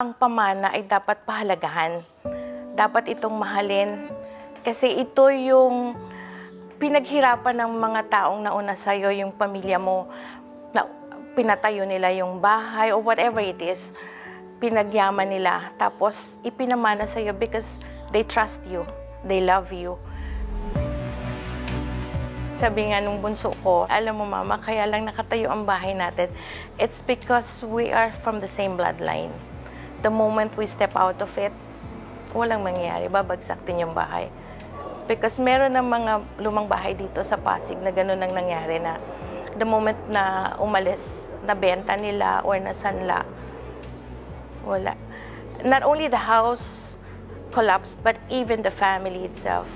Ang pamana ay dapat pahalagahan. Dapat itong mahalin. Kasi ito yung pinaghirapan ng mga taong nauna sa'yo, yung pamilya mo, na pinatayo nila yung bahay or whatever it is, pinagyaman nila. Tapos ipinamana sa'yo because they trust you, they love you. Sabi nga nung bunso ko, alam mo mama, kaya lang nakatayo ang bahay natin. It's because we are from the same bloodline. The moment we step out of it, walang mangyayari, babagsak din yung bahay. Because meron ng mga lumang bahay dito sa Pasig na gano'n ang nangyari na the moment na umalis, nabenta nila or nasanla, wala. Not only the house collapsed, but even the family itself.